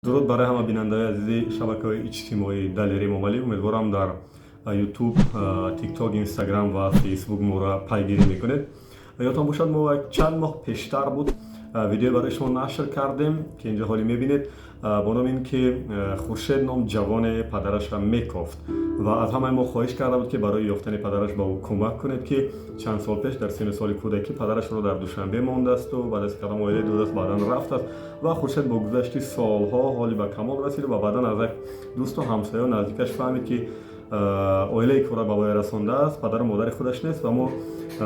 درود برای همه بیننده‌های عزیز شبکه‌های اجتماعی دلیری ممالی. امیدوارم در یوتیوب، تیک تاک، اینستاگرام و فیسبوک ما را پیگیری میکنید. یادتان باشد ما چند ماه پیشتر بود ویدیو برای شما نشر کردیم که اینجا حالی میبینید با نام این که خورشید نام جوان پدرش را میکافت و از همه ما خواهش کرده بود که برای یافتن پدرش به او کمک کنید که چند سال پیش در سن سال کودکی پدرش رو در دوشنبه مانده است و بعد از کدام اویله دو دست بعداً رفت است و خورشید با گذشت سالها حالی به کمال رسید و بعداً از یک دوست و همسایه و نزدیکش فهمید که اویله که را به وی رسانده است پدر و مادر خودش نیست و ما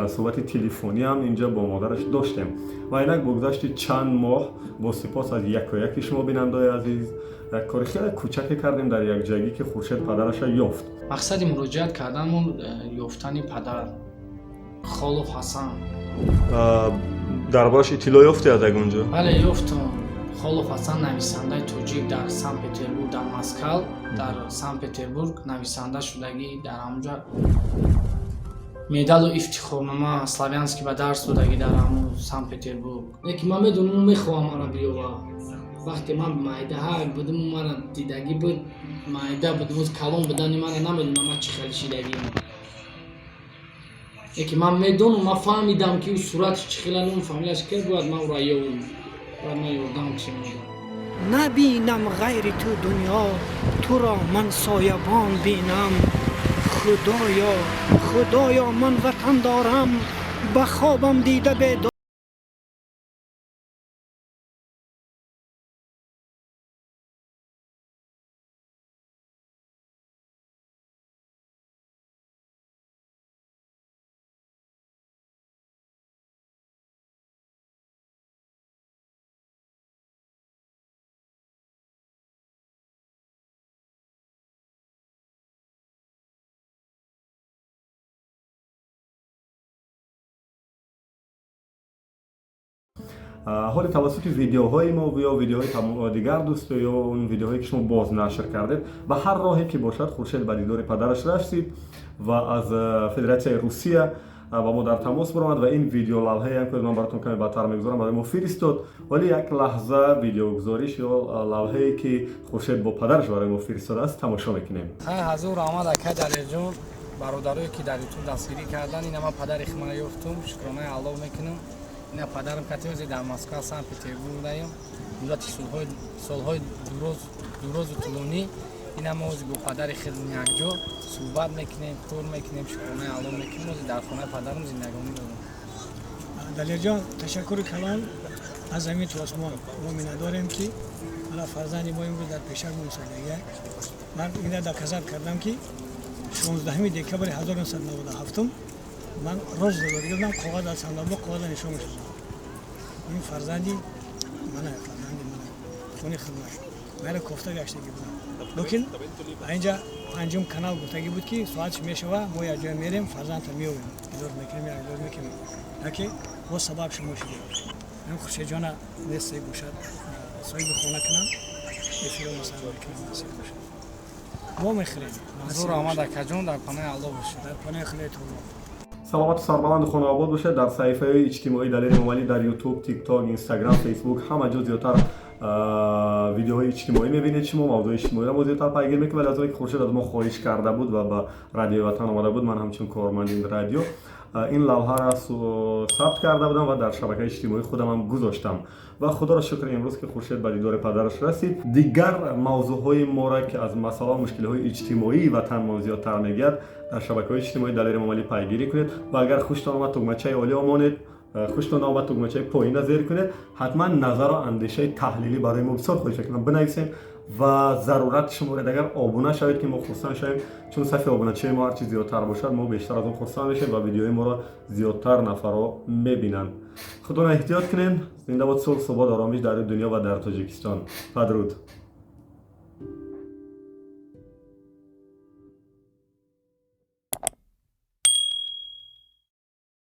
صحبت تلفنی هم اینجا با مادرش داشتیم و اینک بگذشت چند ماه با سپاس از یک و یک شما بیننده‌های عزیز یک کار خیلی کوچکی کردیم در یک جایی که خورشید پدرش یافت. مقصد مراجعت کردنمون یافتن پدر خالف حسن. دربارش اطلاع یافتی از اونجا؟ بله یافتم. خالف حسن نویسنده توجیک در سن پتربورگ در مسکو در سن پتربورگ نویسنده شدگی در اونجا медалу ифтихорнома славянский ба дарс додагӣ дар ҳамун Санкт Петербург. Лекин ман медонам мехоҳам мана биёва. Вақте ман майдаҳа будам мана дидагӣ буд, майда будам, оз калон будани мана намедонам ман чӣ хел шидагиам. Лекин ман медонам, ман фаҳмидам ки ӯ сураташ чӣ хела, нум фамилияш ки бояд ман ӯро ёбам. Бояд ман ёрдам чӣ меда. نبینم غیر تو دنیا، تو را من سایبان بینم. خدایا خدایا من وطن دارم، به خوابم دیده به حالی توسط ویدیوهای ما و یا ویدیوهای دیگر دوست یا اون ویدیوهایی که شما باز نشر کردید و هر راهی که باشد خورشید به دیدار پدرش رسید و از فدراسیون روسیه با ما در تماس برآمد و این ویدیو لوحه‌ای هم که من براتون کمی بعدتر میگذارم برای ما فرستاد. ولی یک لحظه ویدیو گزارش یا لوحه‌ای که خورشید با پدرش برای ما فرستاده است تماشا میکنیم. حضور آمد اکا در جون برادرایی که در تو دستگیری کردن، اینا من پدر خما یافتم، شکرانه الله میکنم. اینا پدرم کاتیوزی در مسکو سن پتربورگ بودیم. مدت سالهای دراز و طولانی اینا ما با پدر خود یک جا صحبت میکنیم، کار میکنیم، شکرانه الله میکنیم. در خانه پدرم زندگی میکنیم. دلیر جان تشکر کلان از همین تو آسمان. ما می‌نداریم که حالا فرزندی ما امروز در پیشک مسابقه من اینا در کذب کردم که 16 دکتر 1997 من روز دادم کاغذ از صندوق کاغذ نشون می‌دم. این فرزندی منه، فرزندی منه. خونه خدمت برای کوفته گشتگی بودم. لیکن اینجا انجام کانال گفتگی بود که ساعتش میشوه ما یه جای میریم فرزند میویم دور میکنیم یا دور میکنیم لکه ما سبب شما شدیم. من خورشید جان نسای باشد سایه بخونه کنم بفیرم مثلا میکنم نسای باشد ما میخریم حضور آمد اکا جون در پناه الله باشد. در پناه خدای تو سلامت و سربلند خانه آباد باشه. در صفحه اجتماعی دلیری ممالی در یوتیوب، تیک تاک، اینستاگرام، فیسبوک همه جا زیادتر ویدیوهای اجتماعی میبینید. شما موضوع اجتماعی را ما زیادتر پیگیر میکنید. ولی از وقتی خورشید از ما خواهش کرده بود و به رادیو وطن آمده بود، من همچون کارمند این رادیو این لوحه را ثبت کرده بودم و در شبکه اجتماعی خودم هم گذاشتم و خدا را شکر امروز که خورشید به دیدار پدرش رسید. دیگر موضوعهای ما را که از مسائل مشکل‌های اجتماعی وطن ما زیادتر میگید در شبکه‌های اجتماعی دلیری ممالی پیگیری کنید و اگر خوشتان آمد تگمچه عالی آمانید، خوشتان آمد تگمچه پایین زیر کنید. حتما نظر و اندیشه تحلیلی برای ما بسیار خوش کنید بنویسید و ضرورت شما را اگر آبونه شوید که ما خرسند شویم، چون صفحه آبونه‌چی ما هر چیز زیادتر باشد ما بیشتر از اون خرسند میشیم و ویدیوهای ما را زیادتر نفرها میبینن. خودتون احتیاط کنین. زنده باد صلح، ثبات، آرامش در دنیا و در تاجیکستان. بدرود.